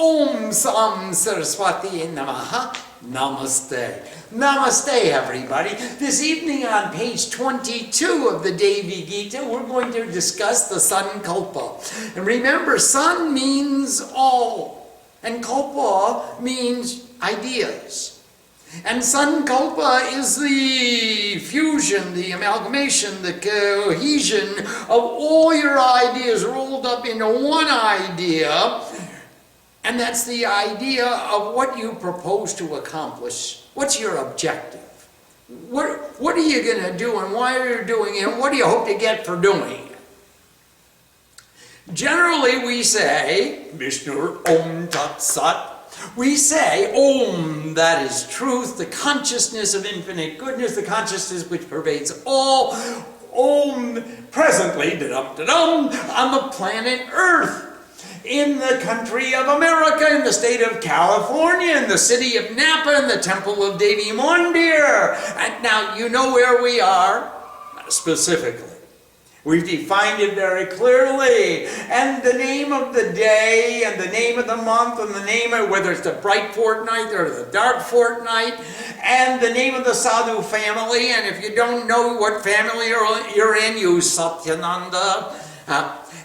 Om Sam Saraswati Namaha. Namaste. Namaste, everybody. This evening on page 22 of the Devi Gita, we're going to discuss the Sankalpa. And remember, San means all, and Kalpa means ideas. And Sankalpa is the fusion, the amalgamation, the cohesion of all your ideas rolled up into one idea. And that's the idea of what you propose to accomplish. What's your objective? What are you going to do, and why are you doing it, and what do you hope to get for doing it? Generally we say, Vishnu Om Tat Sat. We say, Om, that is truth, the consciousness of infinite goodness, the consciousness which pervades all. Om, presently, da-dum, on the planet Earth, in the country of America, in the state of California, in the city of Napa, in the temple of Devi Mandir. And now, you know where we are, specifically. We've defined it very clearly. And the name of the day, and the name of the month, and the name of whether it's the bright fortnight or the dark fortnight, and the name of the sadhu family. And if you don't know what family you're in, use Satyananda.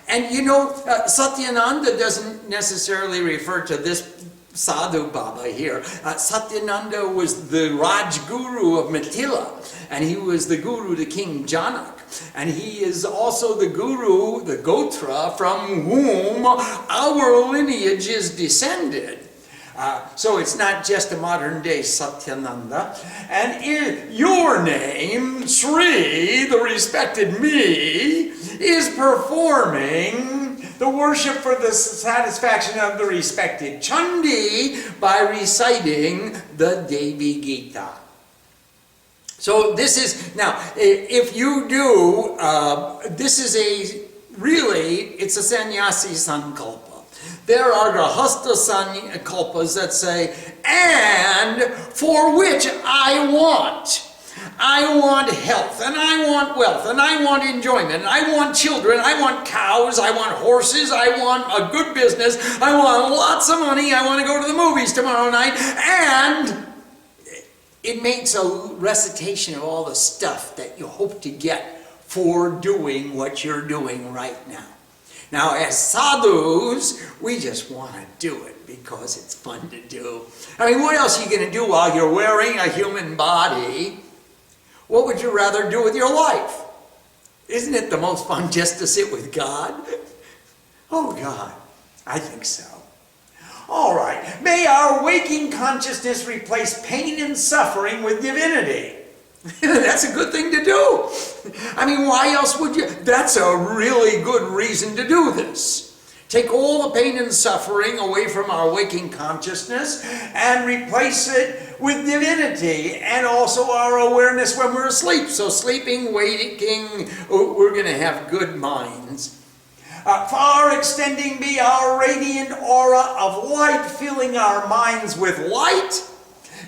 And you know, Satyananda doesn't necessarily refer to this Sadhu Baba here. Satyananda was the Raj Guru of Mithila, and he was the Guru to King Janak. And he is also the Guru, the Gotra, from whom our lineage is descended. So it's not just a modern day Satyananda. And your name, Sri, the respected me, is performing the worship for the satisfaction of the respected Chandi by reciting the Devi Gita. So this is, now, if you do, this is it's a sannyasi sankalpa. There are grahastha sankalpas that say, and for which I want health, and I want wealth, and I want enjoyment, and I want children, I want cows, I want horses, I want a good business, I want lots of money, I want to go to the movies tomorrow night, and it makes a recitation of all the stuff that you hope to get for doing what you're doing right now. Now, as sadhus, we just want to do it because it's fun to do. I mean, what else are you going to do while you're wearing a human body? What would you rather do with your life? Isn't it the most fun just to sit with God? Oh, God, I think so. All right, may our waking consciousness replace pain and suffering with divinity. That's a good thing to do. I mean, why else would you? That's a really good reason to do this. Take all the pain and suffering away from our waking consciousness and replace it with divinity, and also our awareness when we're asleep. So sleeping, waking, we're going to have good minds. Far extending be our radiant aura of light, filling our minds with light.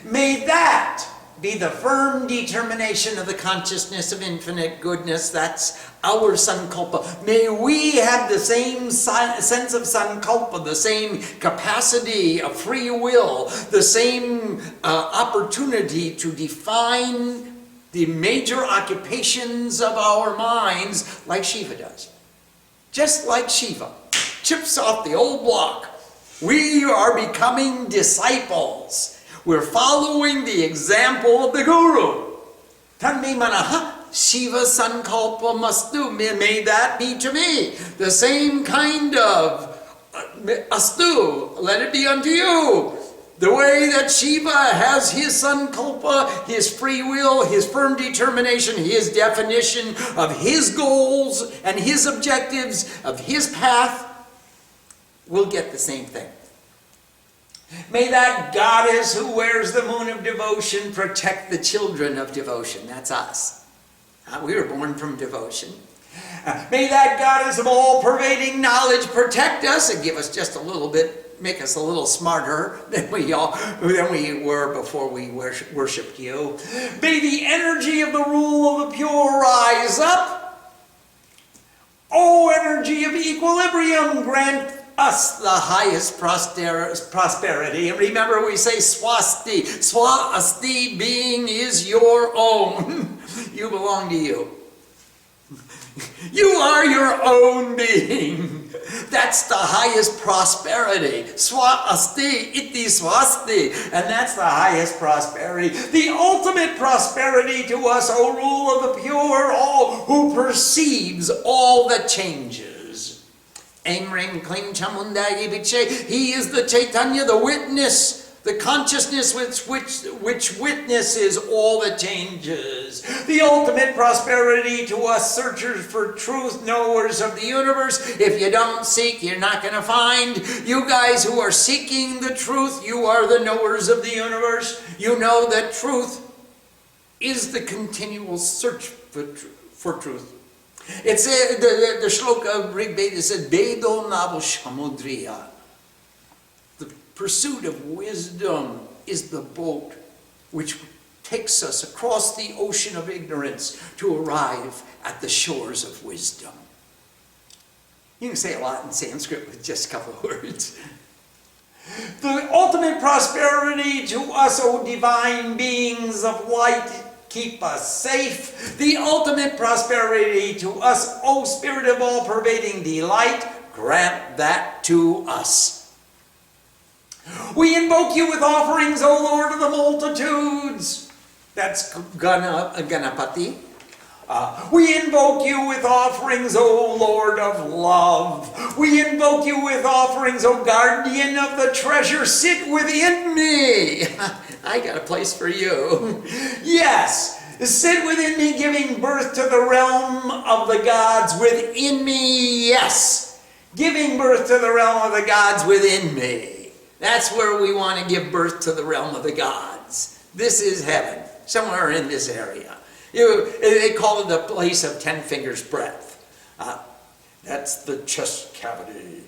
May that be the firm determination of the consciousness of infinite goodness. That's our sankalpa. May we have the same sense of sankalpa, the same capacity of free will, the same opportunity to define the major occupations of our minds like Shiva does. Just like Shiva chips off the old block. We are becoming disciples. We're following the example of the Guru. Tanme manaha Shiva sankalpa mastu. May that be to me. The same kind of astu. Let it be unto you. The way that Shiva has his sankalpa, his free will, his firm determination, his definition of his goals and his objectives, of his path, we'll get the same thing. May that goddess who wears the moon of devotion protect the children of devotion. That's us. We were born from devotion. May that goddess of all-pervading knowledge protect us and give us just a little bit, make us a little smarter than we were before we worshipped you. May the energy of the rule of the pure rise up. O energy of equilibrium, grant us the highest prosperity. And remember, we say swasti. Swasti being is your own. You belong to you. You are your own being. That's the highest prosperity. Swasti, iti swasti. And that's the highest prosperity. The ultimate prosperity to us, O rule of the pure, all who perceives all that changes. Aim Ring Kling Chamundagi Biche. He is the Chaitanya, the witness. The consciousness which witnesses all that changes. The ultimate prosperity to us searchers for truth, knowers of the universe. If you don't seek, you're not going to find. You guys who are seeking the truth, you are the knowers of the universe. You know that truth is the continual search for truth. It's the shloka of Rig Veda said, Vedo Navo Shamudriya. Pursuit of wisdom is the boat which takes us across the ocean of ignorance to arrive at the shores of wisdom. You can say a lot in Sanskrit with just a couple of words. The ultimate prosperity to us, O divine beings of light, keep us safe. The ultimate prosperity to us, O Spirit of all-pervading delight, grant that to us. We invoke you with offerings, O Lord of the multitudes. That's Ganapati. We invoke you with offerings, O Lord of love. We invoke you with offerings, O guardian of the treasure. Sit within me. I got a place for you. Yes, sit within me, giving birth to the realm of the gods within me. Yes, giving birth to the realm of the gods within me. That's where we want to give birth to the realm of the gods. This is heaven, somewhere in this area. They call it the place of 10 fingers breadth. That's the chest cavity.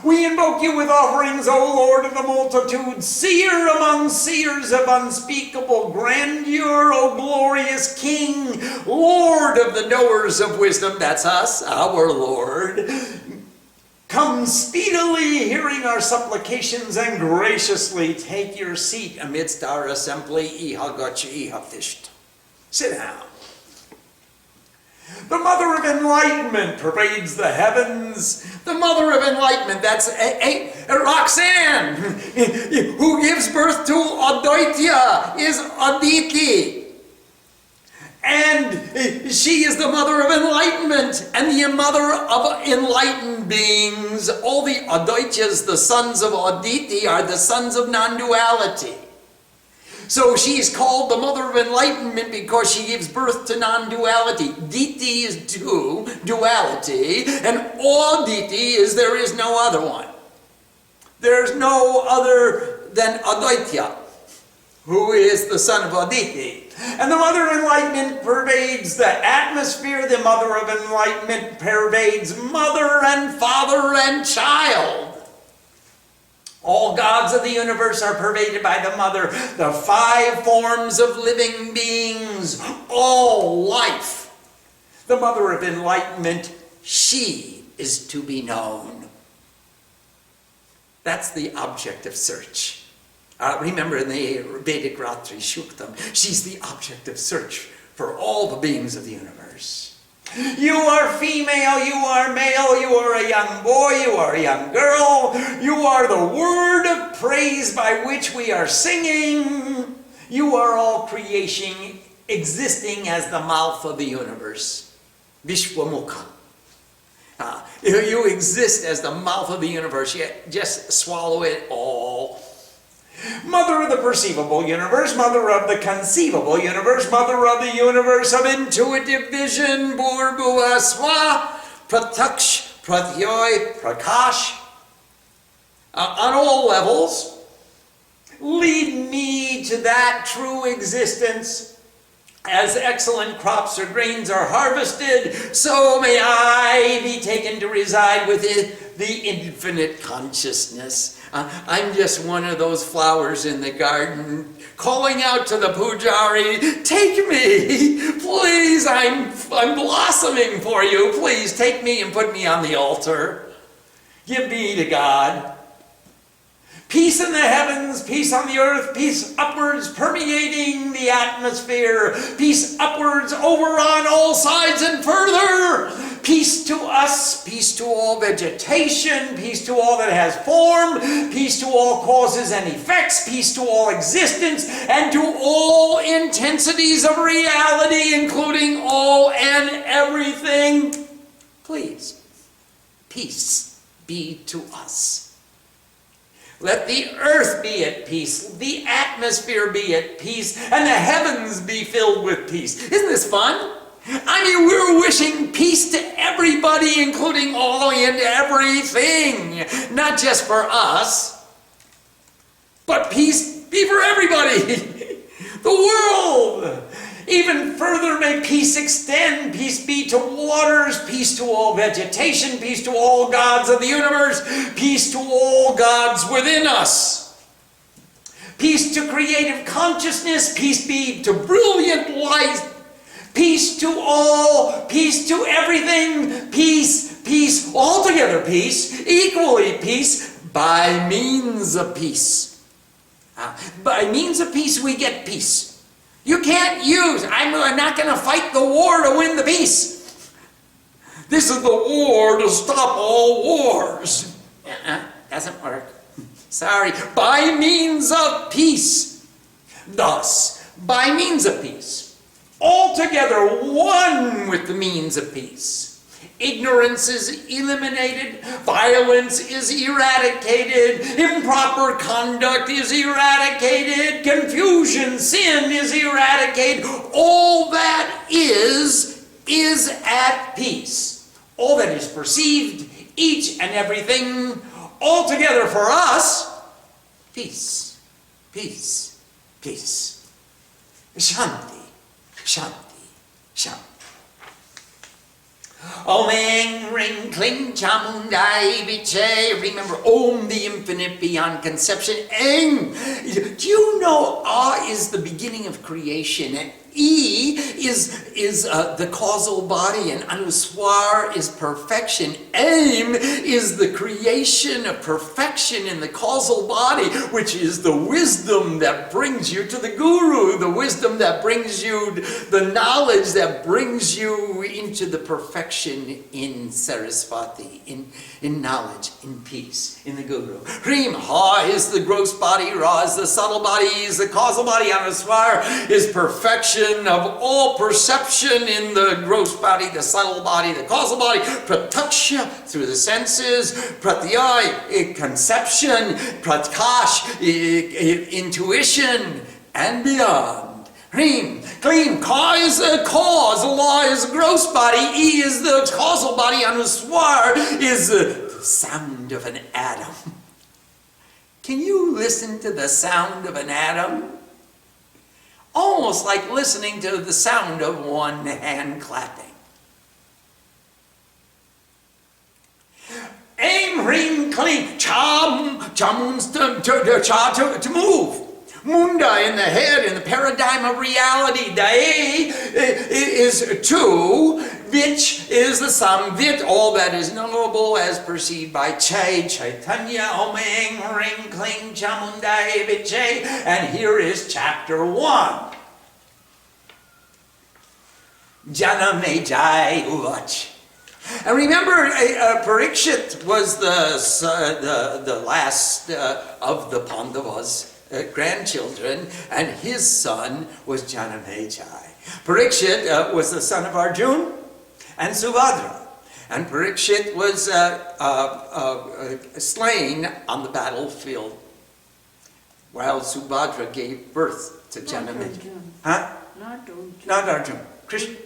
We invoke you with offerings, O Lord of the multitude, seer among seers of unspeakable grandeur, O glorious King, Lord of the knowers of wisdom. That's us, our Lord. Come speedily, hearing our supplications, and graciously take your seat amidst our assembly. Sit down. The Mother of Enlightenment pervades the heavens. The Mother of Enlightenment, that's Roxanne, who gives birth to Advaita, is Aditi. And she is the Mother of Enlightenment and the Mother of enlightened beings. All the Advaitas, the sons of Aditi, are the sons of non-duality. So she is called the Mother of Enlightenment because she gives birth to non-duality. Diti is duality, and Aditi is there is no other one. There's no other than Advaita, who is the son of Aditi. And the Mother of Enlightenment pervades the atmosphere. The Mother of Enlightenment pervades mother and father and child. All gods of the universe are pervaded by the Mother. The 5 forms of living beings, all life. The Mother of Enlightenment, she is to be known. That's the object of search. Remember in the Vedic Ratri Shuktam, she's the object of search for all the beings of the universe. You are female, you are male, you are a young boy, you are a young girl, you are the word of praise by which we are singing. You are all creation existing as the mouth of the universe. Vishwamukha. You exist as the mouth of the universe, yet just swallow it all. Mother of the perceivable universe, Mother of the conceivable universe, Mother of the universe of intuitive vision, Bhurbhuva Swa, Prataksh, Pratyoy, Prakash. On all levels, lead me to that true existence. As excellent crops or grains are harvested, so may I be taken to reside within the infinite consciousness. I'm just one of those flowers in the garden, calling out to the pujari, take me, please, I'm blossoming for you, please take me and put me on the altar. Give be to God. Peace in the heavens, peace on the earth, peace upwards permeating the atmosphere, peace upwards over on all sides and further. Peace to us, peace to all vegetation, peace to all that has form, peace to all causes and effects, peace to all existence, and to all intensities of reality, including all and everything. Please, peace be to us. Let the earth be at peace, the atmosphere be at peace, and the heavens be filled with peace. Isn't this fun? I mean, we're wishing peace to everybody, including all and everything. Not just for us, but peace be for everybody. The world. Even further, may peace extend. Peace be to waters, peace to all vegetation, peace to all gods of the universe, peace to all gods within us. Peace to creative consciousness, peace be to brilliant light, peace to all, peace to everything, peace, peace, altogether peace, equally peace, by means of peace. By means of peace we get peace. You can't use, I'm not going to fight the war to win the peace. This is the war to stop all wars. Doesn't work. Sorry. By means of peace. Thus, by means of peace, altogether one with the means of peace. Ignorance is eliminated, violence is eradicated, improper conduct is eradicated, confusion, sin is eradicated. All that is at peace. All that is perceived, each and everything, altogether for us, peace, peace, peace. Shanti, shanti, shanti. Om Eng Ring Kling Chamundai Viche. Remember, Om, the infinite beyond conception. Eng. Do you know Ah is the beginning of creation, and E is the causal body, and Anuswar is perfection. Aim is the creation of perfection in the causal body, which is the wisdom that brings you to the Guru, the wisdom that brings you the knowledge that brings you into the perfection in Saraswati, in knowledge, in peace, in the Guru. Hrim, Ha is the gross body, Ra is the subtle body, is the causal body, Anuswar is perfection of all perception in the gross body, the subtle body, the causal body, prataksha through the senses, pratyay, conception, pratkash, intuition, and beyond. Hrim, Klim, Ka is the cause, La is the gross body, E is the causal body, Anuswar is the sound of an atom. Can you listen to the sound of an atom? Almost like listening to the sound of one hand clapping. Aim, ring, clean. Cham means to move. Munda in the head, in the paradigm of reality. Dae is two. Vich is the sum. Vit, all that is knowable as perceived by Chaitanya. Omeng, ring, kling, chamundai, viche. And here is chapter 1. Janamejai Uvach. And remember, Parikshit was the last of the Pandavas' grandchildren, and his son was Janamejai. Parikshit was the son of Arjuna and Subhadra. And Parikshit was slain on the battlefield while Subhadra gave birth to Janamejai. Huh? Not Arjuna. Krishna.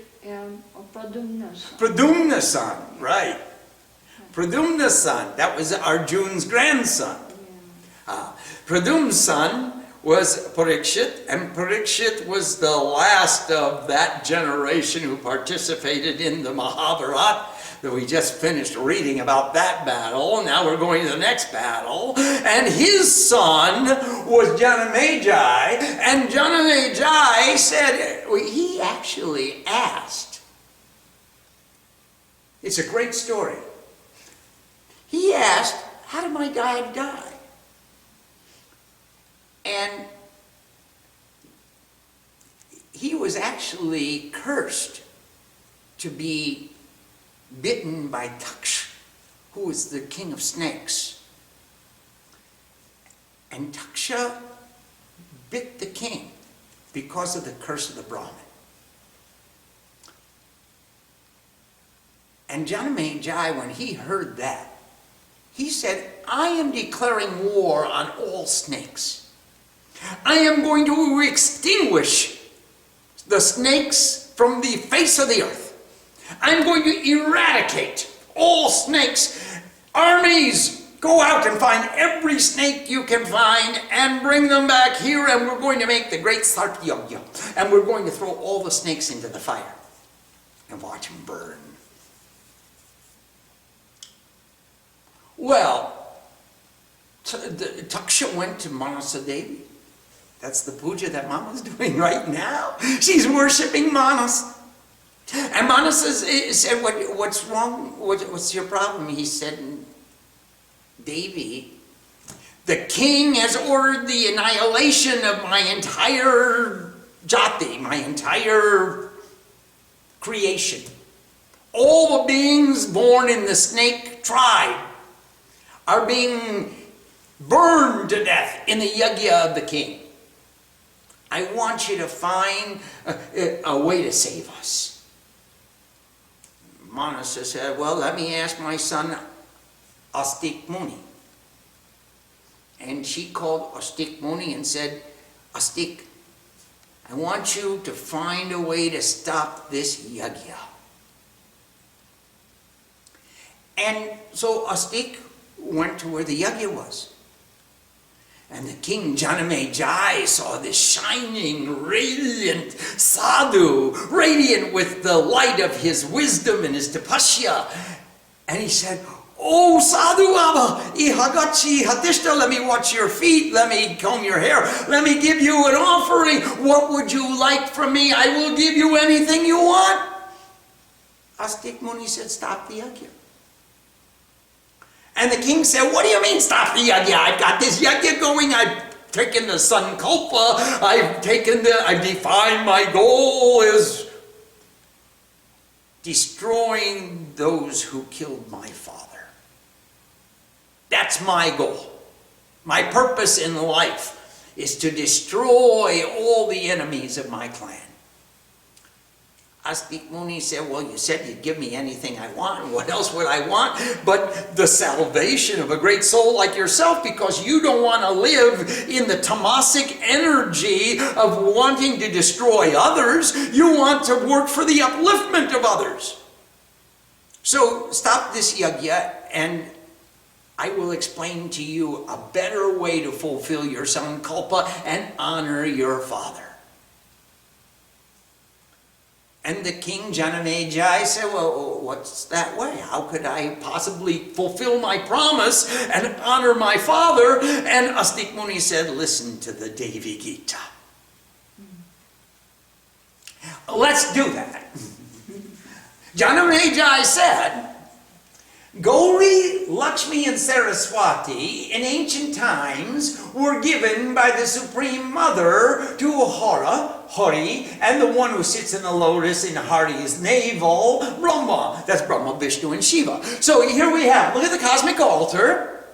Pradumna's son, right. Pradumna's son. That was Arjuna's grandson. Pradumna's son was Parikshit, and Parikshit was the last of that generation who participated in the Mahabharata. That we just finished reading about that battle. Now we're going to the next battle. And his son was Janamejai. And Janamejai said, he actually asked. It's a great story. he asked, how did my dad die? And he was actually cursed to be bitten by Taksha, who was the king of snakes. And Taksha bit the king because of the curse of the Brahmin. And Janamejai, when he heard that, he said, I am declaring war on all snakes. I am going to extinguish the snakes from the face of the earth. I'm going to eradicate all snakes. Armies, go out and find every snake you can find and bring them back here, and we're going to make the great Sarp Yagya. And we're going to throw all the snakes into the fire and watch them burn. Well, Taksha went to Manasa Devi. That's the puja that Mama's doing right now. She's worshipping Manas. And Manas said, what's wrong? What's your problem? He said, Devi, the king has ordered the annihilation of my entire jati, my entire creation. All the beings born in the snake tribe are being burned to death in the yagya of the king. I want you to find a way to save us. Manasa said, well, let me ask my son Astik Muni. And she called Astik Muni and said, Astik, I want you to find a way to stop this yagya. And so Astik went to where the yagya was. And the king Janamejai saw this shining, radiant sadhu, radiant with the light of his wisdom and his tapasya. And he said, oh, sadhu Abba, ihagachi hatishta, let me watch your feet, let me comb your hair, let me give you an offering. What would you like from me? I will give you anything you want. Astik Muni said, stop the yagya. And the king said, what do you mean stop the yagya? I've got this yagya going. I've taken the sankalpa. I've defined my goal is destroying those who killed my father. That's my goal. My purpose in life is to destroy all the enemies of my clan. Astik Muni said, well, you said you'd give me anything I want. What else would I want but the salvation of a great soul like yourself, because you don't want to live in the tamasic energy of wanting to destroy others. You want to work for the upliftment of others. So stop this yagya and I will explain to you a better way to fulfill your sankalpa and honor your father. And the king Janamejai said, well, what's that way? How could I possibly fulfill my promise and honor my father? And Astik Muni said, listen to the Devi Gita. Let's do that. Janamejai said, Gauri, Lakshmi, and Saraswati in ancient times were given by the Supreme Mother to Hari, and the one who sits in the lotus in Hari's navel, Brahma. That's Brahma, Vishnu, and Shiva. So here we have, look at the cosmic altar.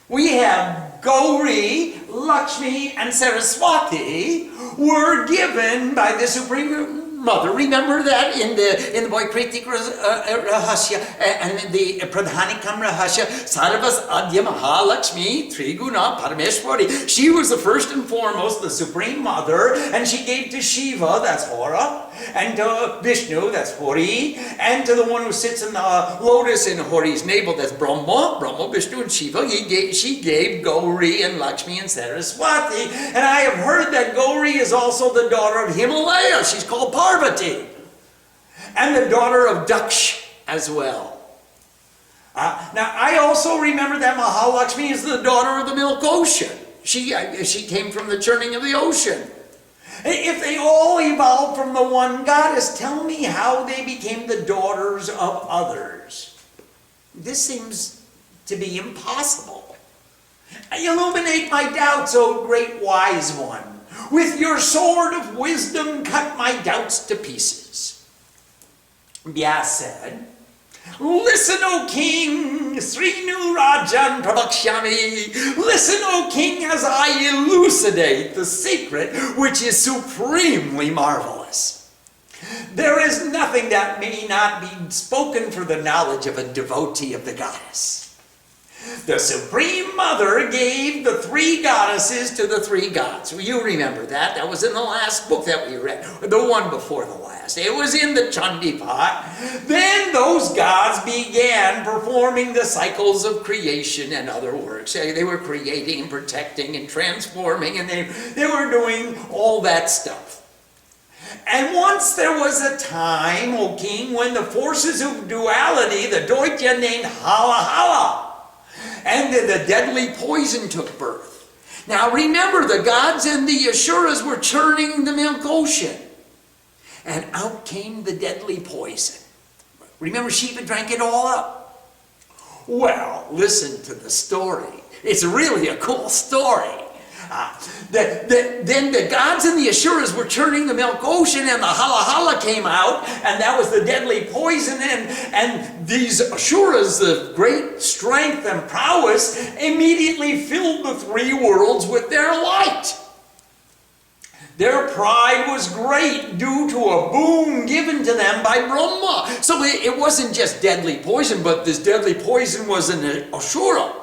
We have Gauri, Lakshmi, and Saraswati were given by the Supreme Mother. Remember that in the Vaikritik Rahasya and the Pradhanikam Rahasya, Sarvas Adya Mahalakshmi Triguna Parameshwari. She was the first and foremost, the Supreme Mother, and she gave to Shiva, that's Hora, and to Vishnu, that's Hori, and to the one who sits in the lotus in Hori's navel, that's Brahma, Vishnu, and Shiva. She gave Gauri and Lakshmi and Saraswati. And I have heard that Gauri is also the daughter of Himalaya. She's called Parvati. And the daughter of Daksh as well. Now, I also remember that Mahalakshmi is the daughter of the milk ocean. She came from the churning of the ocean. If they all evolved from the one goddess, tell me how they became the daughters of others. This seems to be impossible. Illuminate my doubts, O great wise one. With your sword of wisdom, cut my doubts to pieces. Vyas said, listen, O king, Srinu Rajan Prabhakshami. Listen, O king, as I elucidate the secret which is supremely marvelous. There is nothing that may not be spoken for the knowledge of a devotee of the goddess. The Supreme Mother gave the 3 goddesses to the 3 gods. You remember that. That was in the last book that we read. The one before the last. It was in the Chandipat. Then those gods began performing the cycles of creation and other works. They were creating and protecting and transforming, and they were doing all that stuff. And once there was a time, O king, when the forces of duality, the Doitya named Hala Hala, and the deadly poison took birth. Now remember, the gods and the Asuras were churning the milk ocean. And out came the deadly poison. Remember, Shiva drank it all up. Well, listen to the story. It's really a cool story. Then the gods and the Asuras were churning the milk ocean, and the Hala Hala came out, and that was the deadly poison, and these Asuras, the great strength and prowess, immediately filled the 3 worlds with their light. Their pride was great due to a boon given to them by Brahma. So it wasn't just deadly poison, but this deadly poison was an Asura.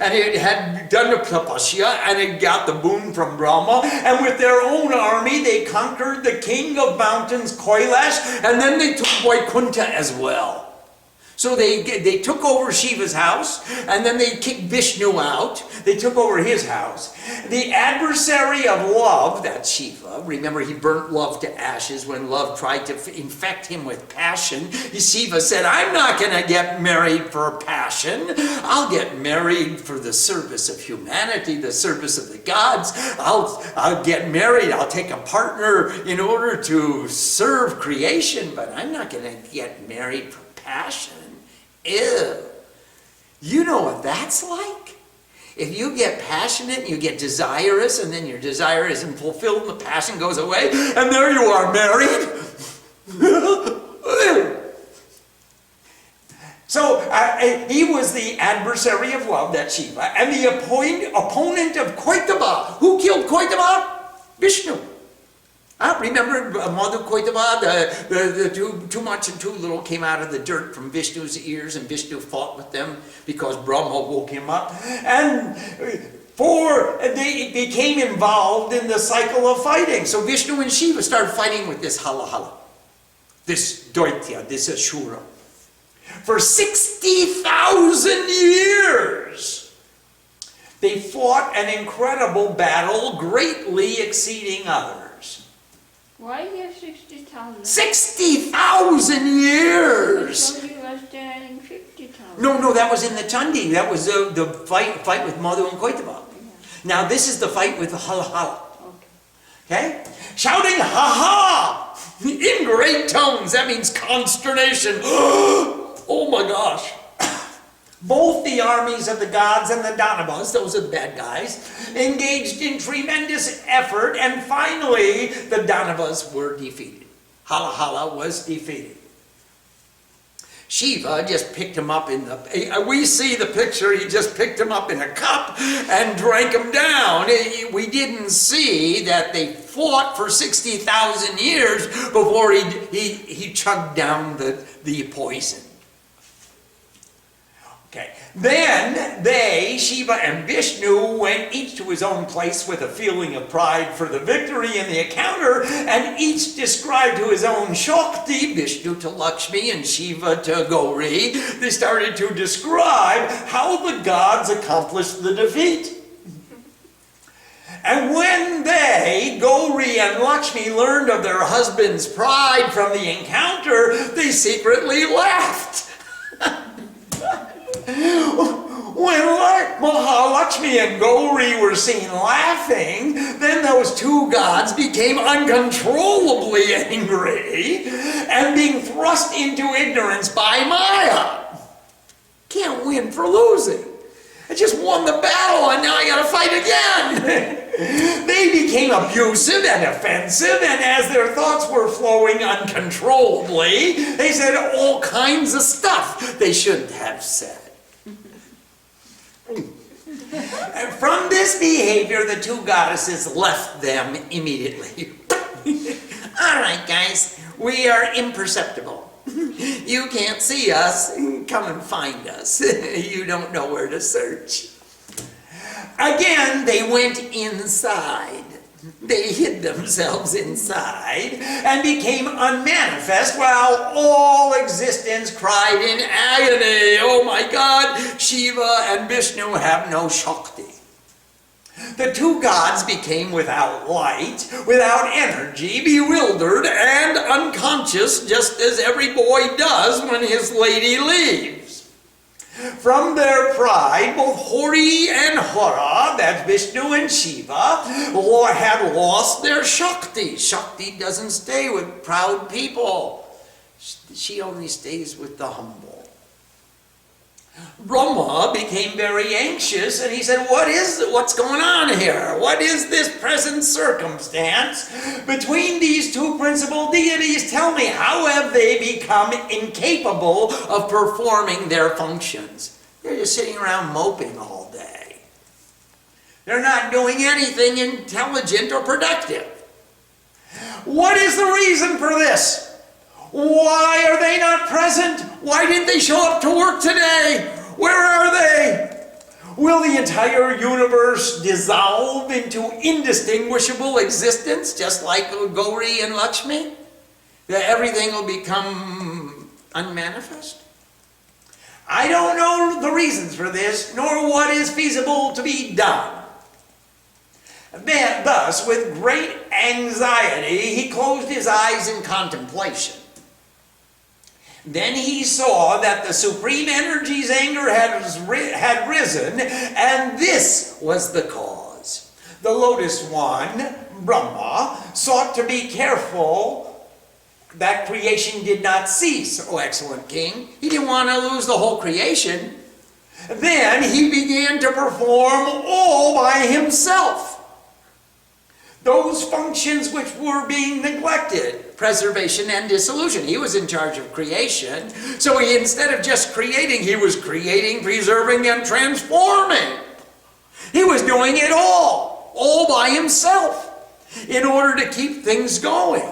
And it had done a tapasya, and it got the boon from Brahma. And with their own army, they conquered the king of mountains, Kailash, and then they took Vaikuntha as well. So they took over Shiva's house, and then they kicked Vishnu out. They took over his house. The adversary of love, that's Shiva. Remember, he burnt love to ashes when love tried to infect him with passion. Shiva said, I'm not going to get married for passion. I'll get married for the service of humanity, the service of the gods. I'll get married. I'll take a partner in order to serve creation, but I'm not going to get married for passion. Ew. You know what that's like? If you get passionate and you get desirous, and then your desire isn't fulfilled and the passion goes away, and there you are married. So he was the adversary of love, that's Shiva, and the opponent of Koitaba. Who killed Koitaba? Vishnu. Remember Madhu Koitaba, the too much and too little came out of the dirt from Vishnu's ears, and Vishnu fought with them because Brahma woke him up. And they became involved in the cycle of fighting. So Vishnu and Shiva started fighting with this Hala Hala, this Doitya, this Asura. For 60,000 years, they fought an incredible battle, greatly exceeding others. Why here 60,000? 60,000 years! I thought you were saying 50,000. No, that was in the Chandi. That was the fight with Madhu and Koitaba. Yeah. Now this is the fight with the Hala Hala. Okay? Shouting ha-ha! In great tones. That means consternation. Oh my gosh. Both the armies of the gods and the Danavas, those are the bad guys, engaged in tremendous effort, and finally the Danavas were defeated. Hala Hala was defeated. Shiva just picked him up in the, we see the picture, he just picked him up in a cup and drank him down. We didn't see that they fought for 60,000 years before he chugged down the poison. Okay. Then they, Shiva and Vishnu, went each to his own place with a feeling of pride for the victory in the encounter, and each described to his own Shakti, Vishnu to Lakshmi and Shiva to Gauri. They started to describe how the gods accomplished the defeat. And when they, Gauri and Lakshmi, learned of their husband's pride from the encounter, they secretly laughed. When Mahalakshmi and Gauri were seen laughing, then those 2 gods became uncontrollably angry and being thrust into ignorance by Maya. Can't win for losing. I just won the battle and now I gotta fight again. They became abusive and offensive, and as their thoughts were flowing uncontrollably, they said all kinds of stuff they shouldn't have said. And from this behavior, the two goddesses left them immediately. All right, guys, we are imperceptible. You can't see us. Come and find us. You don't know where to search. Again, they went inside. They hid themselves inside and became unmanifest while all existence cried in agony. Oh my God, Shiva and Vishnu have no Shakti. The two gods became without light, without energy, bewildered and unconscious, just as every boy does when his lady leaves. From their pride, both Hori and Hara, that's Vishnu and Shiva, had lost their Shakti. Shakti doesn't stay with proud people. She only stays with the humble. Brahma became very anxious and he said, what's going on here? What is this present circumstance between these two principal deities? Tell me, how have they become incapable of performing their functions? They're just sitting around moping all day. They're not doing anything intelligent or productive. What is the reason for this? Why are they not present? Why didn't they show up to work today? Where are they? Will the entire universe dissolve into indistinguishable existence, just like Gauri and Lakshmi? That everything will become unmanifest? I don't know the reasons for this, nor what is feasible to be done. Thus, with great anxiety, he closed his eyes in contemplation. Then he saw that the Supreme Energy's anger had risen, and this was the cause. The Lotus One, Brahma, sought to be careful that creation did not cease, O excellent king. He didn't want to lose the whole creation. Then he began to perform all by himself those functions which were being neglected, preservation and dissolution. He was in charge of creation, so instead of just creating, he was creating, preserving, and transforming. He was doing it all by himself, in order to keep things going.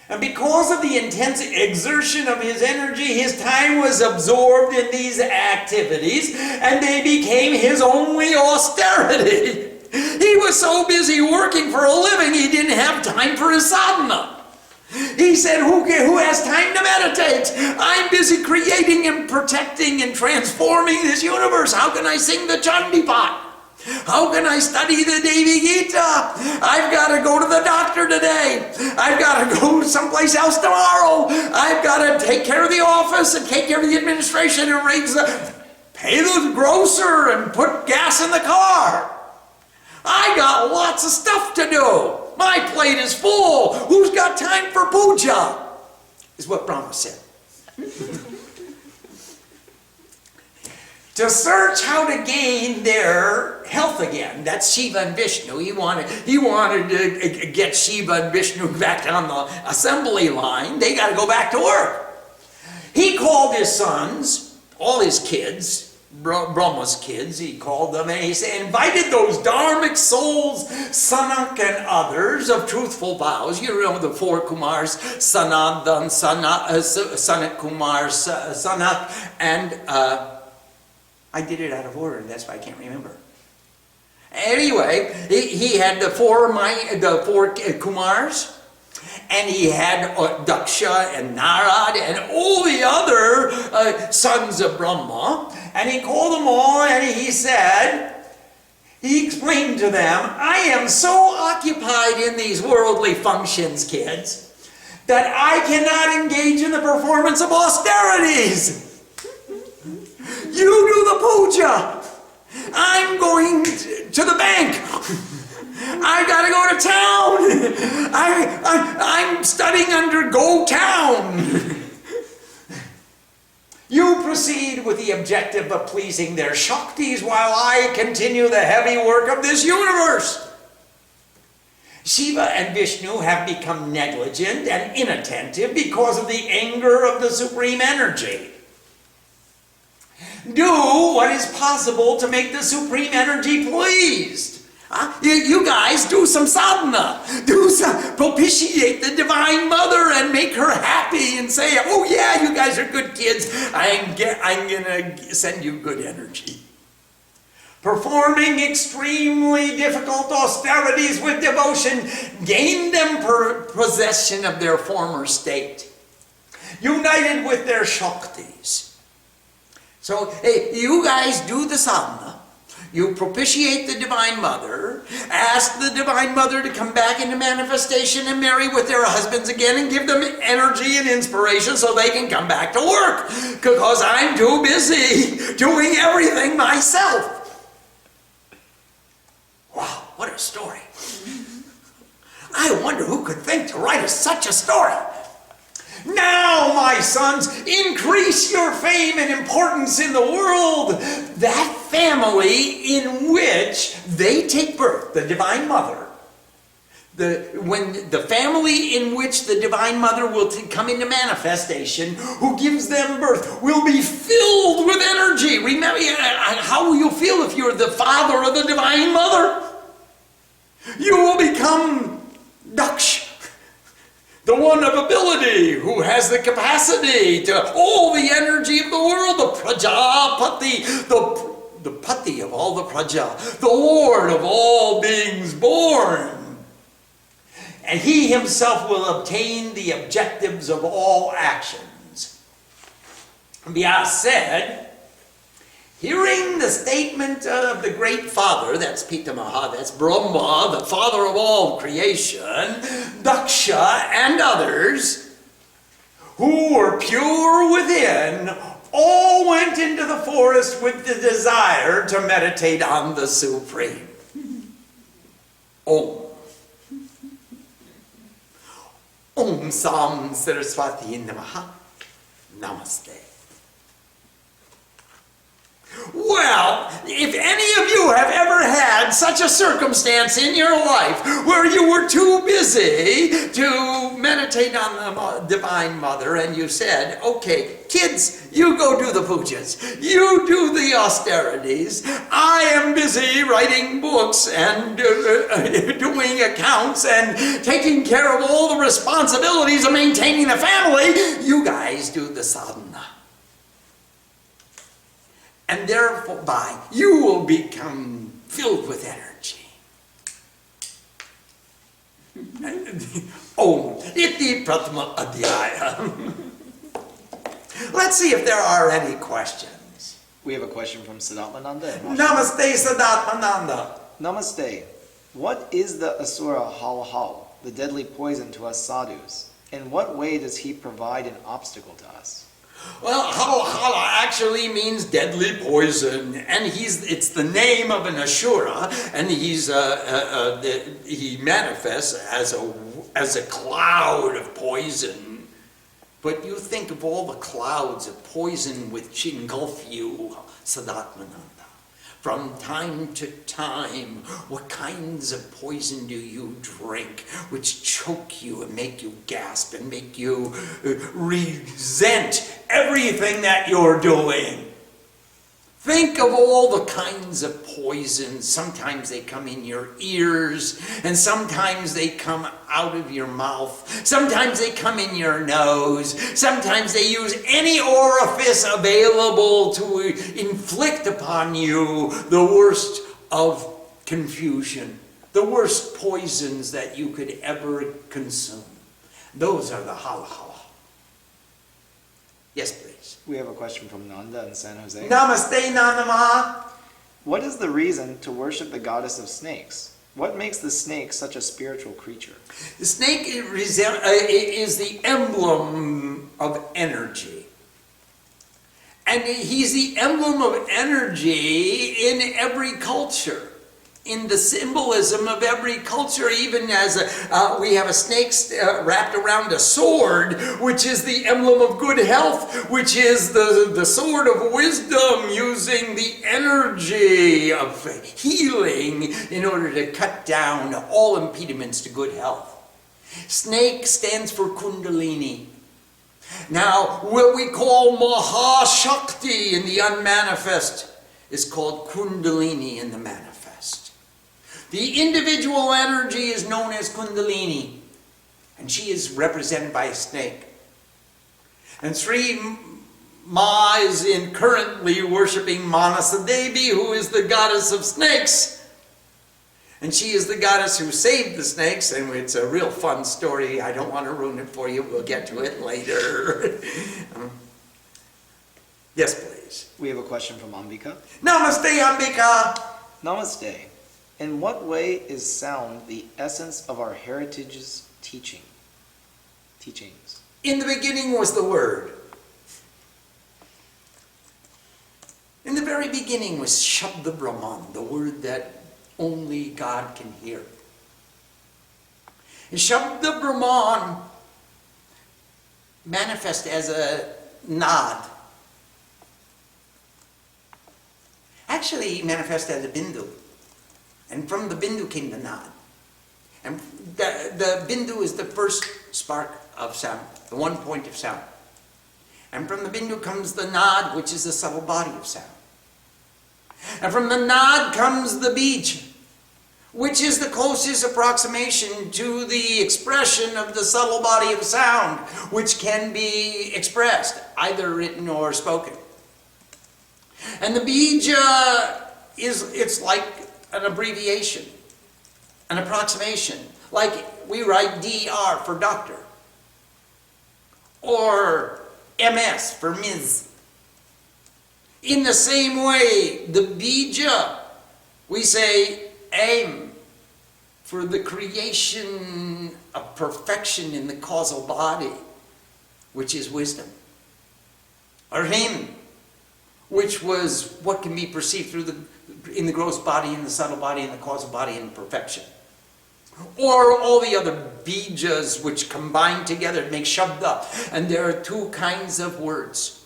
And because of the intense exertion of his energy, his time was absorbed in these activities, and they became his only austerity. He was so busy working for a living, he didn't have time for his sadhana. He said, who has time to meditate? I'm busy creating and protecting and transforming this universe. How can I sing the Chandipat? How can I study the Devi Gita? I've got to go to the doctor today. I've got to go someplace else tomorrow. I've got to take care of the office and take care of the administration and pay the grocer and put gas in the car. I got lots of stuff to do. My plate is full. Who's got time for puja? Is what Brahma said. To search how to gain their health again. That's Shiva and Vishnu. He wanted to get Shiva and Vishnu back on the assembly line. They got to go back to work. He called his sons, all his kids, Brahma's kids, he called them, and he invited those dharmic souls, Sanak and others of truthful vows. You know the four Kumars, Sanandan, Sanak Kumar, Sanak, and I did it out of order, and that's why I can't remember. Anyway, he had the four Kumars, and he had Daksha and Narad and all the other sons of Brahma, and he called them all, and he explained to them, I am so occupied in these worldly functions, kids, that I cannot engage in the performance of austerities. You do the puja. I'm going to the bank. I gotta go to town. I'm studying under Go Town. You proceed the objective of pleasing their Shaktis while I continue the heavy work of this universe. Shiva and Vishnu have become negligent and inattentive because of the anger of the Supreme Energy. Do what is possible to make the Supreme Energy pleased. You guys do some sadhana, propitiate the Divine Mother and make her happy and say, oh yeah, you guys are good kids, I'm gonna send you good energy. Performing extremely difficult austerities with devotion gain them possession of their former state, united with their Shaktis. So hey, you guys do the sadhana. You propitiate the Divine Mother, ask the Divine Mother to come back into manifestation and marry with their husbands again and give them energy and inspiration so they can come back to work, because I'm too busy doing everything myself. Wow, what a story. I wonder who could think to write us such a story. Now, my sons, increase your fame and importance in the world. That family in which they take birth, the Divine Mother, when the family in which the Divine Mother will come into manifestation, who gives them birth, will be filled with energy. Remember, how will you feel if you're the father of the Divine Mother? You will become Daksha, the one of ability, who has the capacity to all the energy of the world, the Prajapati, the Pati of all the Praja, the Lord of all beings born. And he himself will obtain the objectives of all actions. Vyasa said, hearing the statement of the great father, that's Pitamaha, that's Brahma, the father of all creation, Daksha and others, who were pure within, all went into the forest with the desire to meditate on the Supreme. Om. Om Sam Saraswati Namaha. Namaste. Well, if any of you have ever had such a circumstance in your life where you were too busy to meditate on the Divine Mother and you said, okay, kids, you go do the pujas, you do the austerities, I am busy writing books and doing accounts and taking care of all the responsibilities of maintaining the family, you guys do the sadhana. And thereby, you will become filled with energy. Om Iti Pratma Adhyaya. Let's see if there are any questions. We have a question from Siddharthananda. Namaste, Siddharthananda. Namaste. What is the Asura Hal, the deadly poison to us sadhus? In what way does he provide an obstacle to us? Well, Hala actually means deadly poison, and it's the name of an Ashura, and he manifests as a cloud of poison. But you think of all the clouds of poison which engulf you, Siddharthananda. From time to time, what kinds of poison do you drink which choke you and make you gasp and make you resent everything that you're doing? Think of all the kinds of poisons. Sometimes they come in your ears, and sometimes they come out of your mouth. Sometimes they come in your nose. Sometimes they use any orifice available to inflict upon you the worst of confusion, the worst poisons that you could ever consume. Those are the hala. Yes, please. We have a question from Nanda in San Jose. Namaste, Nandama. What is the reason to worship the goddess of snakes? What makes the snake such a spiritual creature? The snake is the emblem of energy. And he's the emblem of energy in every culture. in the symbolism of every culture, even as we have a snake wrapped around a sword, which is the emblem of good health, which is the sword of wisdom, using the energy of healing in order to cut down all impediments to good health. Snake stands for Kundalini. Now, what we call Mahashakti in the unmanifest is called Kundalini in the manifest. The individual energy is known as Kundalini, and she is represented by a snake. And Sri Ma is currently worshipping Manasa Devi, who is the goddess of snakes. And she is the goddess who saved the snakes, and it's a real fun story. I don't want to ruin it for you. We'll get to it later. Yes, please. We have a question from Ambika. Namaste, Ambika. Namaste. In what way is sound the essence of our heritage's teachings? In the beginning was the Word. In the very beginning was Shabda Brahman, the word that only God can hear. And Shabda Brahman manifests as a nod. Actually, he manifests as a bindu. And from the bindu came the nod. And the bindu is the first spark of sound, the one point of sound. And from the bindu comes the nod, which is the subtle body of sound. And from the nod comes the bij, which is the closest approximation to the expression of the subtle body of sound, which can be expressed, either written or spoken. And the bija it's like an abbreviation, an approximation. Like we write DR for doctor, or MS for Ms. In the same way, the bija, we say aim for the creation of perfection in the causal body, which is wisdom. Or him, which was what can be perceived in the gross body, in the subtle body, in the causal body, in perfection. Or all the other bijas which combine together to make shabda. And there are two kinds of words.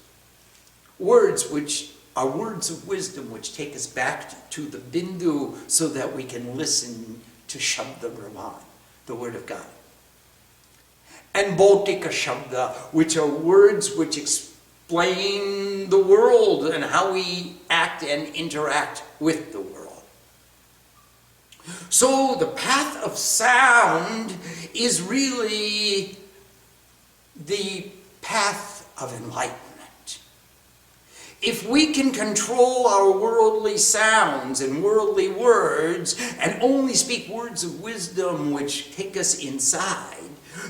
Words which are words of wisdom, which take us back to the bindu so that we can listen to Shabda Brahman, the word of God. And Bhautika Shabda, which are words which explain the world and how we act and interact with the world. So the path of sound is really the path of enlightenment. If we can control our worldly sounds and worldly words and only speak words of wisdom which take us inside,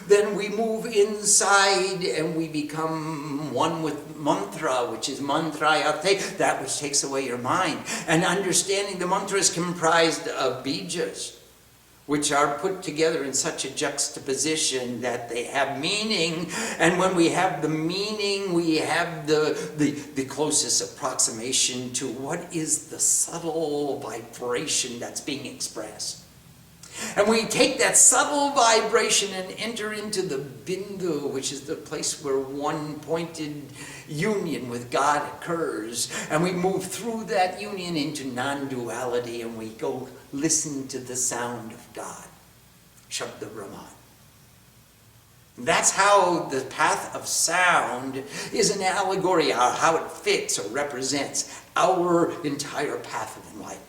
then we move inside and we become one with mantra, which is mantrayate, that which takes away your mind. And understanding the mantra is comprised of bijas, which are put together in such a juxtaposition that they have meaning. And when we have the meaning, we have the closest approximation to what is the subtle vibration that's being expressed. And we take that subtle vibration and enter into the bindu, which is the place where one pointed union with God occurs. And we move through that union into non-duality, and we go listen to the sound of God, Shabda Brahman. That's how the path of sound is an allegory, how it fits or represents our entire path of enlightenment.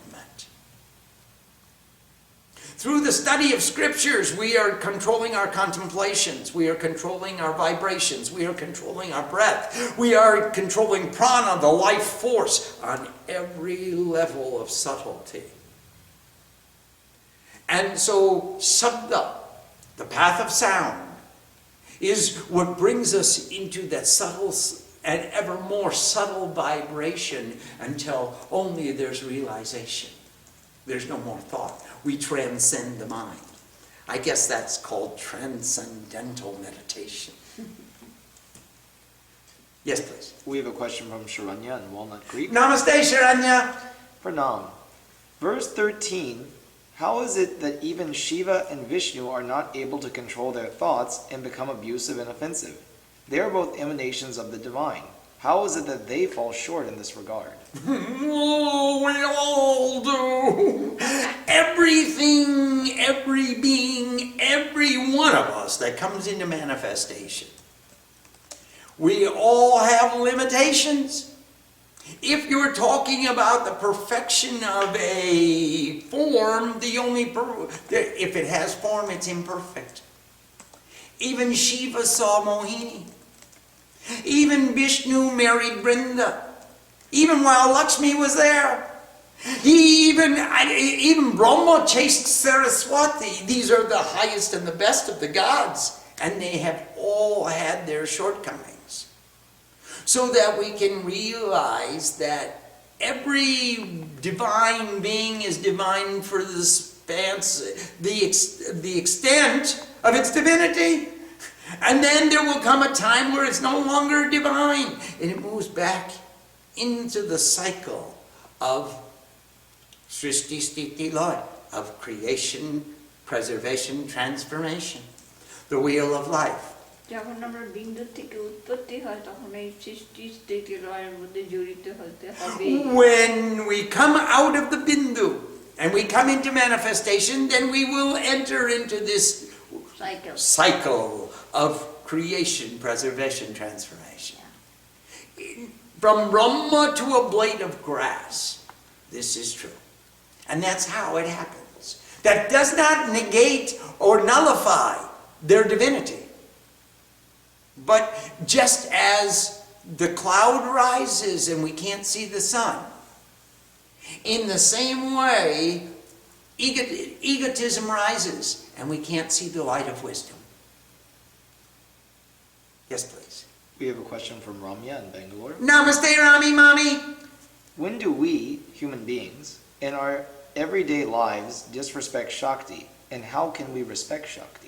Through the study of scriptures, we are controlling our contemplations. We are controlling our vibrations. We are controlling our breath. We are controlling prana, the life force, on every level of subtlety. And so, Shabda, the path of sound, is what brings us into that subtle and ever more subtle vibration until only there's realization. There's no more thought. We transcend the mind. I guess that's called transcendental meditation. Yes, please. We have a question from Sharanya in Walnut Creek. Namaste, Sharanya. Pranam. Verse 13, how is it that even Shiva and Vishnu are not able to control their thoughts and become abusive and offensive? They are both emanations of the divine. How is it that they fall short in this regard? Oh, we all do. Everything, every being, every one of us that comes into manifestation. We all have limitations. If you're talking about the perfection of a form, if it has form, it's imperfect. Even Shiva saw Mohini. Even Vishnu married Brinda. Even while Lakshmi was there. Even Brahma chased Saraswati. These are the highest and the best of the gods. And they have all had their shortcomings. So that we can realize that every divine being is divine for the extent of its divinity. And then there will come a time where it's no longer divine. And it moves back into the cycle of Srishti Sthiti Laya, of creation, preservation, transformation. The wheel of life. যখন আমরা বিন্দু থেকে উৎপত্তি হয় তখন এই সৃষ্টি স্থিতি লয়ের মধ্যে জড়িত হতে হবে। When we come out of the bindu and we come into manifestation, then we will enter into this cycle of creation, preservation, transformation. From Brahma to a blade of grass. This is true. And that's how it happens. That does not negate or nullify their divinity. But just as the cloud rises and we can't see the sun, in the same way, egotism rises and we can't see the light of wisdom. Yes, please. We have a question from Ramya in Bangalore. Namaste, Rami Mami. When do we, human beings, in our everyday lives disrespect Shakti, and how can we respect Shakti?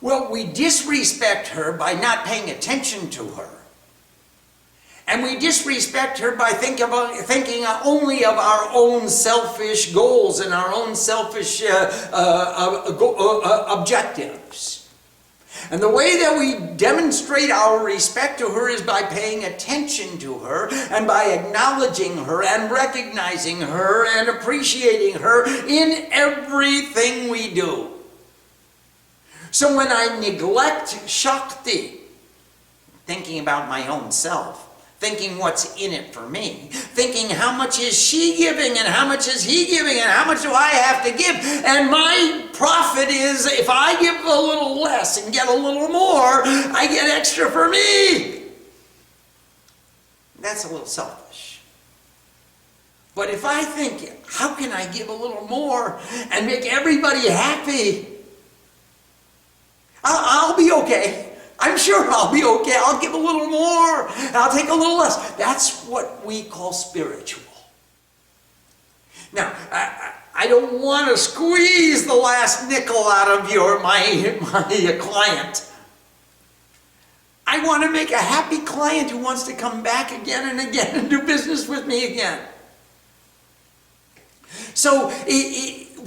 Well, we disrespect her by not paying attention to her. And we disrespect her by thinking only of our own selfish goals and our own selfish objectives. And the way that we demonstrate our respect to her is by paying attention to her and by acknowledging her and recognizing her and appreciating her in everything we do. So when I neglect Shakti, thinking about my own self, thinking what's in it for me, thinking how much is she giving and how much is he giving and how much do I have to give, and my profit is if I give a little less and get a little more, I get extra for me. That's a little selfish. But if I think, how can I give a little more and make everybody happy? I'll be okay. I'm sure I'll be okay. I'll give a little more and I'll take a little less. That's what we call spiritual. Now, I don't want to squeeze the last nickel out of my client. I want to make a happy client who wants to come back again and again and do business with me again. So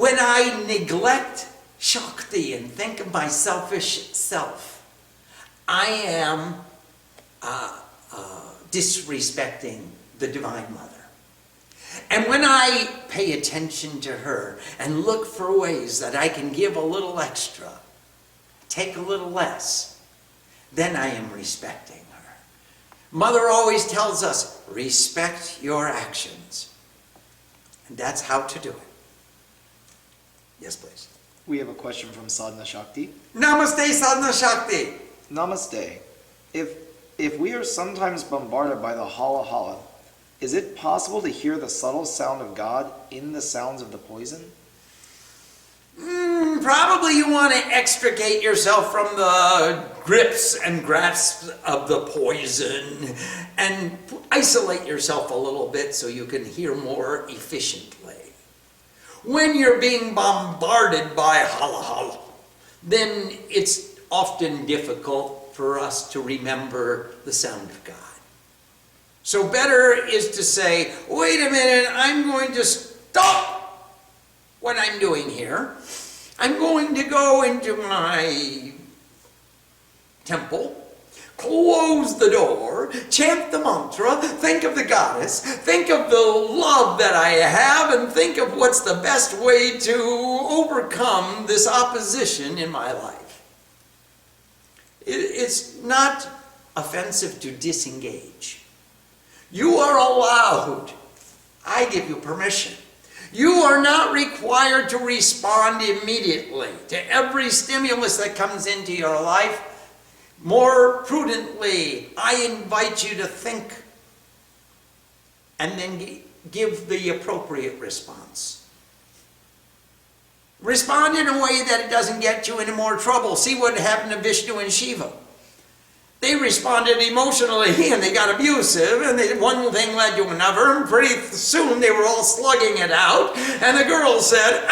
when I neglect Shakti and think of my selfish self, I am disrespecting the Divine Mother. And when I pay attention to her and look for ways that I can give a little extra, take a little less, then I am respecting her. Mother always tells us, respect your actions. And that's how to do it. Yes, please. We have a question from Sadhana Shakti. Namaste, Sadhana Shakti. Namaste. If we are sometimes bombarded by the hala hala, is it possible to hear the subtle sound of God in the sounds of the poison? Probably you want to extricate yourself from the grips and grasps of the poison and isolate yourself a little bit so you can hear more efficiently. When you're being bombarded by hala hala, then it's often difficult for us to remember the sound of God. So better is to say, wait a minute, I'm going to stop what I'm doing here. I'm going to go into my temple, close the door, chant the mantra, think of the goddess, think of the love that I have, and think of what's the best way to overcome this opposition in my life. It's not offensive to disengage. You are allowed. I give you permission. You are not required to respond immediately to every stimulus that comes into your life. More prudently, I invite you to think and then give the appropriate response. Respond in a way that it doesn't get you into more trouble. See what happened to Vishnu and Shiva. They responded emotionally and they got abusive, and one thing led to another, and pretty soon they were all slugging it out, and the girl said,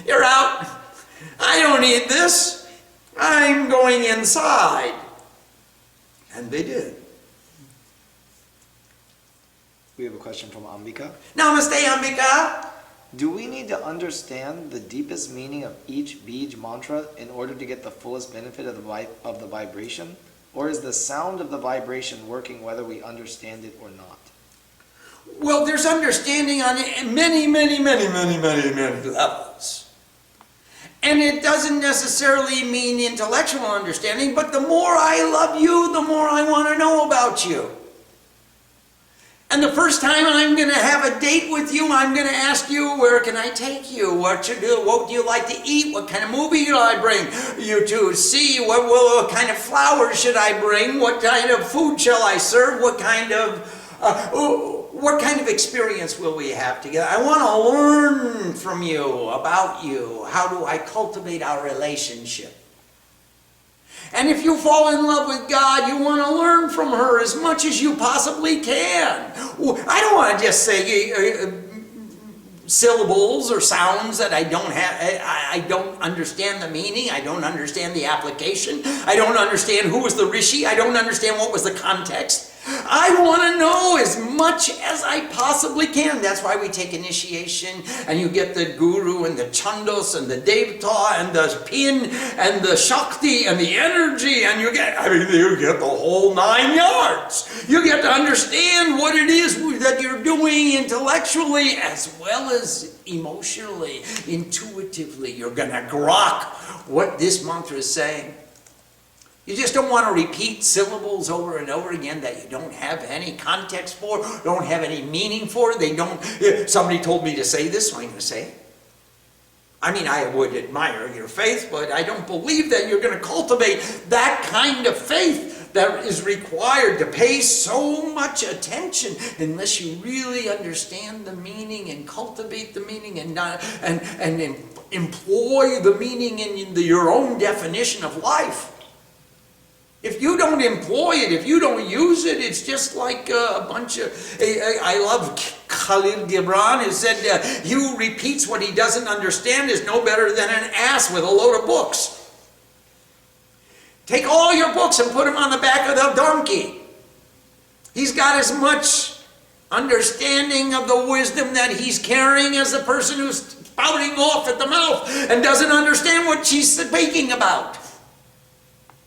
you're out. I don't need this. I'm going inside. And they did. We have a question from Ambika. Namaste, Ambika. Do we need to understand the deepest meaning of each Bij mantra in order to get the fullest benefit of the vibration? Or is the sound of the vibration working whether we understand it or not? Well, there's understanding on many levels. And it doesn't necessarily mean intellectual understanding, but the more I love you, the more I want to know about you. And the first time I'm going to have a date with you, I'm going to ask you, where can I take you? What do you like to eat? What kind of movie do I bring you to see? What kind of flowers should I bring? What kind of food shall I serve? What kind of experience will we have together? I want to learn from you, about you. How do I cultivate our relationship? And if you fall in love with God, you want to learn from her as much as you possibly can. I don't want to just say syllables or sounds that I don't understand the meaning. I don't understand the application. I don't understand who was the rishi. I don't understand what was the context. I want to know as much as I possibly can. That's why we take initiation, and you get the guru and the chandos and the devta and the pin and the shakti and the energy, and you get the whole 9 yards. You get to understand what it is that you're doing intellectually as well as emotionally, intuitively. You're going to grok what this mantra is saying. You just don't want to repeat syllables over and over again that you don't have any context for, don't have any meaning for. Somebody told me to say this, so I'm going to say it. I mean, I would admire your faith, but I don't believe that you're going to cultivate that kind of faith that is required to pay so much attention unless you really understand the meaning and cultivate the meaning and employ the meaning in your own definition of life. If you don't employ it, if you don't use it, it's just like a bunch of... I love Khalil Gibran, who said, he who repeats what he doesn't understand is no better than an ass with a load of books. Take all your books and put them on the back of the donkey. He's got as much understanding of the wisdom that he's carrying as the person who's spouting off at the mouth and doesn't understand what she's speaking about.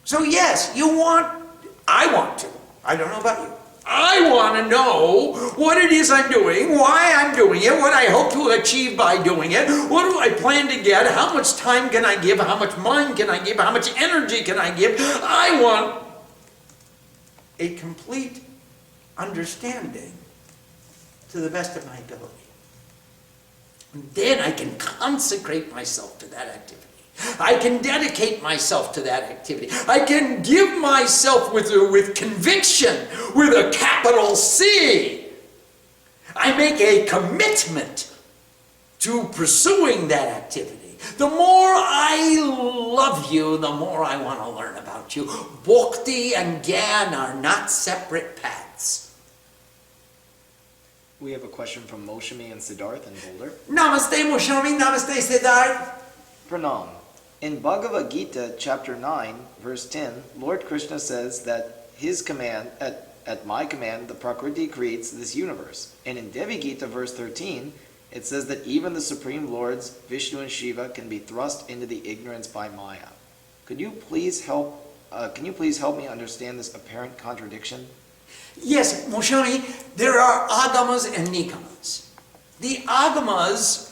So yes, I want to. I don't know about you. I want to know what it is I'm doing, why I'm doing it, what I hope to achieve by doing it, what do I plan to get, how much time can I give, how much mind can I give, how much energy can I give. I want a complete understanding to the best of my ability. And then I can consecrate myself to that activity. I can dedicate myself to that activity. I can give myself with conviction, with a capital C. I make a commitment to pursuing that activity. The more I love you, the more I want to learn about you. Bhakti and Gyan are not separate paths. We have a question from Moshami and Siddharth in Boulder. Namaste Moshami, Namaste Siddharth. Pranam. In Bhagavad Gita, chapter 9, verse 10, Lord Krishna says that his command, at my command, the Prakriti creates this universe. And in Devi Gita, verse 13, it says that even the Supreme Lords, Vishnu and Shiva, can be thrust into the ignorance by Maya. Can you please help me understand this apparent contradiction? Yes, Moshoni, there are agamas and nikamas. The agamas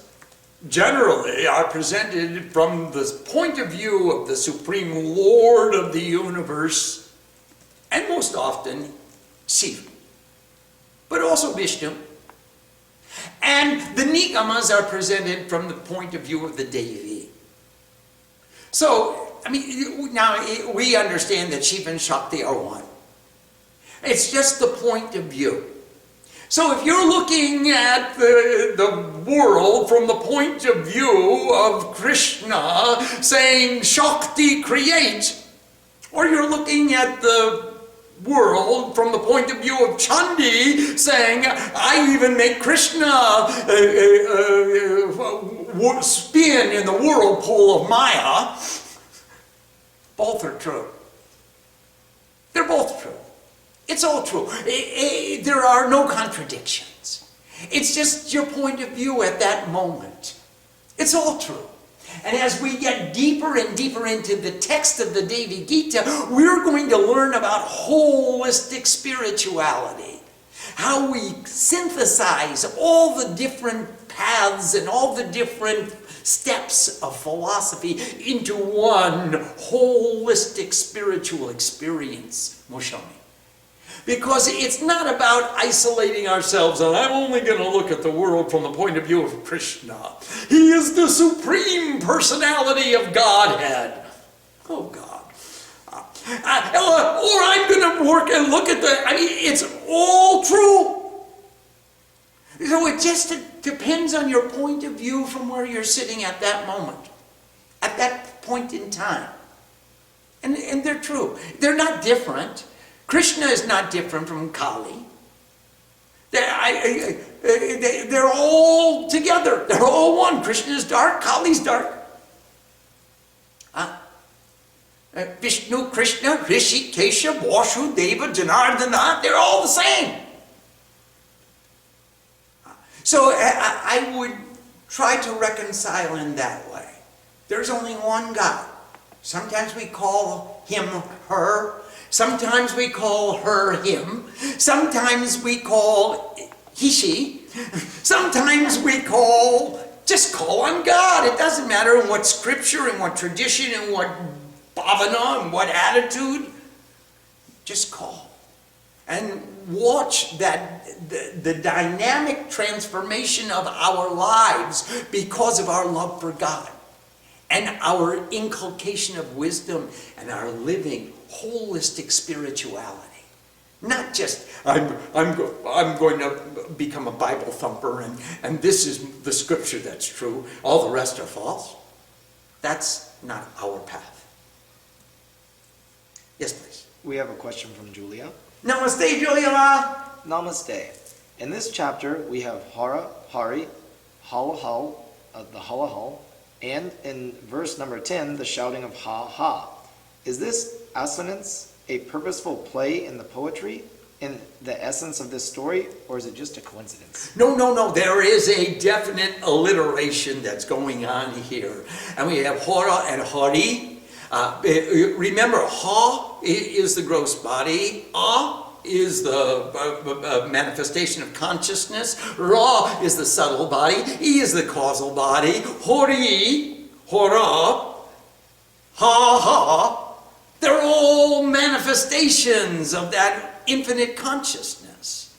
generally are presented from the point of view of the Supreme Lord of the universe, and most often Shiva, but also Vishnu. And the nikamas are presented from the point of view of the deity. So, I mean, now we understand that Shiva and Shakti are one. It's just the point of view. So if you're looking at the world from the point of view of Krishna saying Shakti create, or you're looking at the world from the point of view of Chandi saying I even make Krishna spin in the whirlpool of Maya, both are true. They're both true. It's all true. There are no contradictions. It's just your point of view at that moment. It's all true. And as we get deeper and deeper into the text of the Devi Gita, we're going to learn about holistic spirituality. How we synthesize all the different paths and all the different steps of philosophy into one holistic spiritual experience, Moshami. Because it's not about isolating ourselves and I'm only going to look at the world from the point of view of Krishna. He is the supreme personality of Godhead. Oh God. Or I'm going to work and look at it's all true. So it just depends on your point of view from where you're sitting at that moment, at that point in time. And they're true. They're not different. Krishna is not different from Kali. They're all together. They're all one. Krishna is dark, Kali's dark. Vishnu, Krishna, Rishi, Kesha, Vasudeva, Janardana, they're all the same. So I would try to reconcile in that way. There's only one God. Sometimes we call him her. Sometimes we call her him. Sometimes we call he, she. Sometimes we just call on God. It doesn't matter in what scripture, in what tradition, in what bhavana, in what attitude. Just call. And watch the dynamic transformation of our lives because of our love for God and our inculcation of wisdom and our living holistic spirituality. Not just, I'm going to become a Bible thumper and this is the scripture that's true, all the rest are false. That's not our path. Yes, please. We have a question from Julia. Namaste, Julia. Namaste. In this chapter, we have Hara, Hari, Halahal, the Halahal, and in verse number 10, the shouting of Ha, Ha. Is this assonance a purposeful play in the poetry, in the essence of this story, or is it just a coincidence? No. There is a definite alliteration that's going on here. And we have Hara and Hari. Remember, Ha is the gross body. Is the manifestation of consciousness. Ra is the subtle body. E is the causal body. Hori, Hora, Ha. They're all manifestations of that infinite consciousness.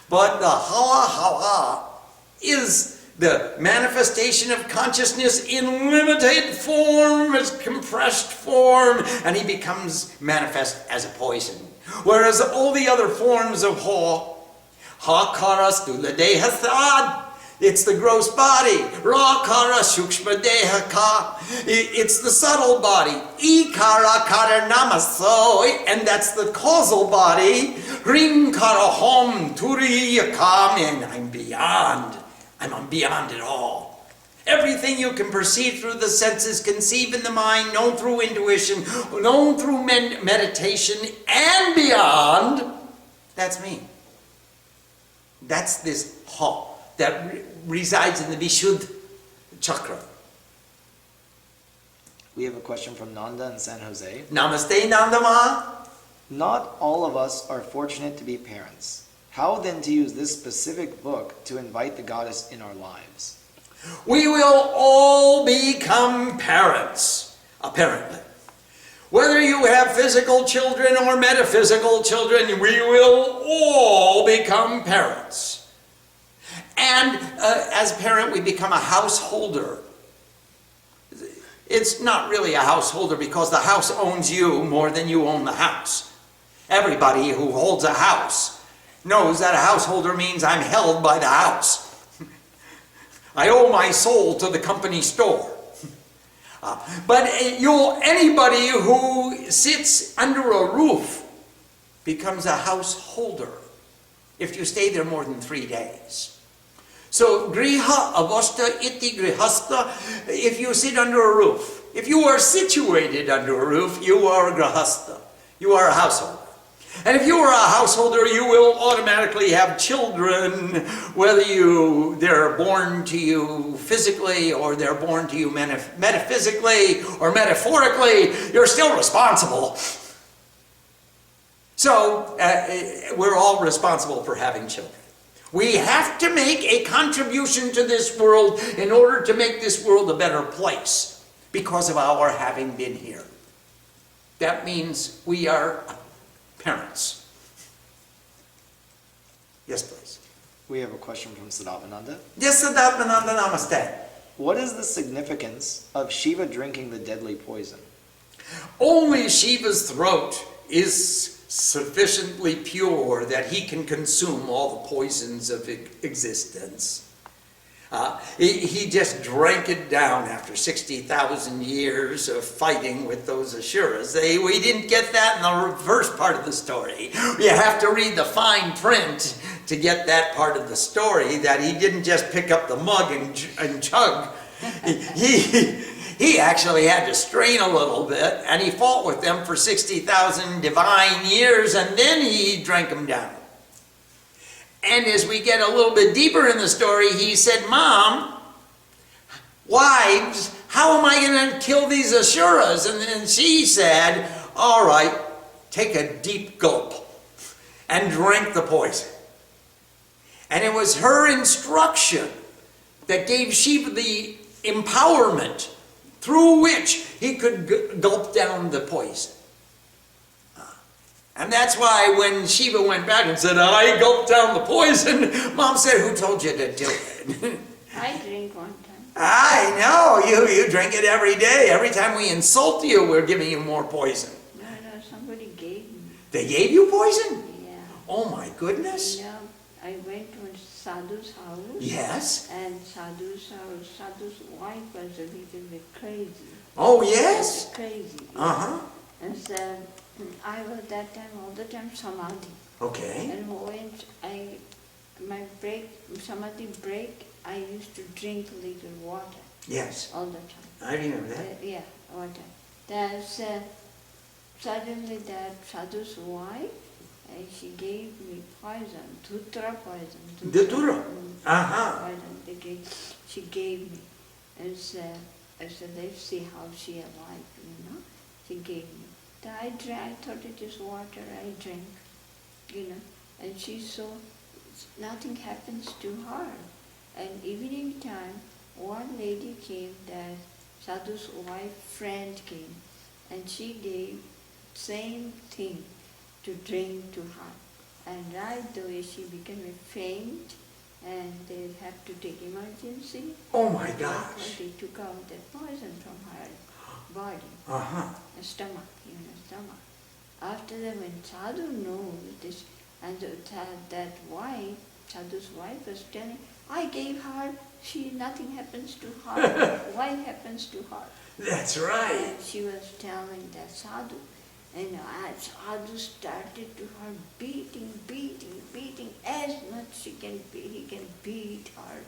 But the Hala is the manifestation of consciousness in limited form, as compressed form, and he becomes manifest as a poison. Whereas all the other forms of Ha-kara stula deha sad, it's the gross body. Ra-kara shukshma deha ka, it's the subtle body. I-kara kara namaso, and that's the causal body. Ring-kara hom turi yakam, and I'm beyond it all. Everything you can perceive through the senses, conceive in the mind, known through intuition, known through meditation, and beyond, that's me. That's this Ha that resides in the Vishuddha chakra. We have a question from Nanda in San Jose. Namaste, Nandama. Not all of us are fortunate to be parents. How then to use this specific book to invite the goddess in our lives? We will all become parents, apparently. Whether you have physical children or metaphysical children, we will all become parents. And as a parent, we become a householder. It's not really a householder because the house owns you more than you own the house. Everybody who holds a house knows that a householder means I'm held by the house. I owe my soul to the company store. But anybody who sits under a roof becomes a householder if you stay there more than 3 days. So, griha avasta iti grihasta, if you sit under a roof. If you are situated under a roof, you are a grihasta. You are a householder. And if you are a householder, you will automatically have children, whether they're born to you physically or they're born to you metaphysically or metaphorically, you're still responsible. So, we're all responsible for having children. We have to make a contribution to this world in order to make this world a better place because of our having been here. That means we are parents. Yes, please. We have a question from Siddharthananda. Yes, Siddharthananda, namaste. What is the significance of Shiva drinking the deadly poison? Only Shiva's throat is sufficiently pure that he can consume all the poisons of existence. He just drank it down after 60,000 years of fighting with those Asuras. We didn't get that in the first part of the story. You have to read the fine print to get that part of the story, that he didn't just pick up the mug and chug. He actually had to strain a little bit, and he fought with them for 60,000 divine years, and then he drank them down. And as we get a little bit deeper in the story, he said, Mom, wives, how am I going to kill these Asuras? And then she said, all right, take a deep gulp and drink the poison. And it was her instruction that gave Shiva the empowerment through which he could gulp down the poison. And that's why when Shiva went back and said, I gulped down the poison, Mom said, who told you to do it? I drink one time. I know, you drink it every day. Every time we insult you, we're giving you more poison. No, somebody gave me. They gave you poison? Yeah. Oh my goodness. You know, I went to Sadhu's house. Yes. And Sadhu's wife was a little bit crazy. Oh yes? Crazy. Uh-huh. And so I was that time all the time samadhi. Okay. And when my samadhi break, I used to drink a little water. Yes. All the time. I remember that. Yeah, water. There's suddenly that sadhu's wife, she gave me poison, dhutra poison. Dhutra? Uh-huh. Poison she gave me. And I said, let's see how she alive, She gave me. I thought it is water, I drank, And she saw nothing happens to her. And evening time, one lady came, that Sadhu's wife friend came, and she gave same thing to drink to her. And right away she became a faint, and they have to take emergency. Oh my gosh. They took out the poison from her body, Uh-huh. stomach. After that, when Sadhu knows this, and that wife, Sadhu's wife was telling, I gave her, nothing happens to her. Why happens to her? That's right. And she was telling that Sadhu, and Sadhu started to her beating as much he can beat her,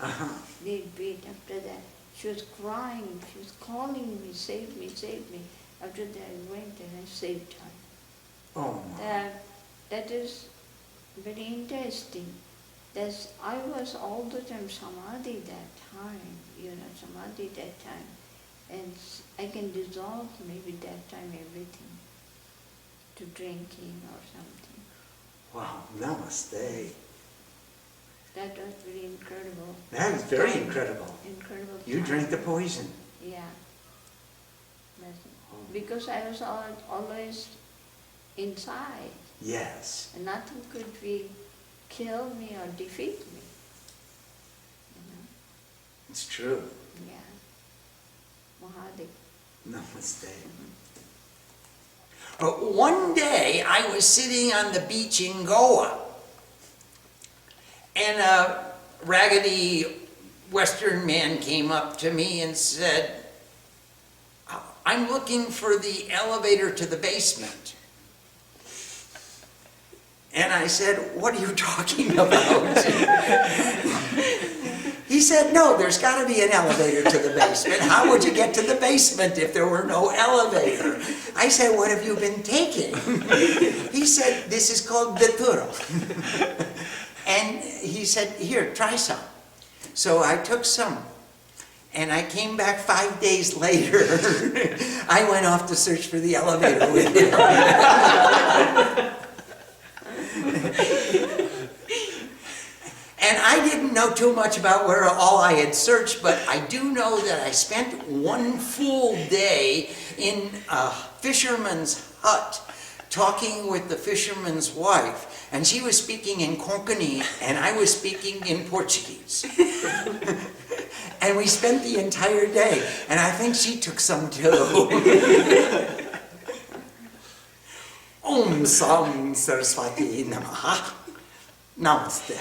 Uh-huh. They beat. After that, she was crying, she was calling me, save me, save me. After that, I went and I saved her. Oh my. That is very interesting. I was all the time samadhi that time, samadhi that time. And I can dissolve maybe that time everything to drinking or something. Wow, namaste. That was very incredible. That is very incredible. Incredible. You time. drank the poison. Yeah. Because I was always inside. Yes. And nothing could kill me or defeat me. It's true. Yeah. Mahadev. Namaste. One day I was sitting on the beach in Goa, and a raggedy Western man came up to me and said, "I'm looking for the elevator to the basement." And I said, "What are you talking about?" He said, "No, there's got to be an elevator to the basement. How would you get to the basement if there were no elevator?" I said, "What have you been taking?" He said, "This is called Daturo." And he said, "Here, try some." So I took some. And I came back 5 days later. I went off to search for the elevator with him. And I didn't know too much about where all I had searched, but I do know that I spent one full day in a fisherman's hut talking with the fisherman's wife. And she was speaking in Konkani, and I was speaking in Portuguese. And we spent the entire day, and I think she took some too. Om Sam Saraswati Namaha. Namaste.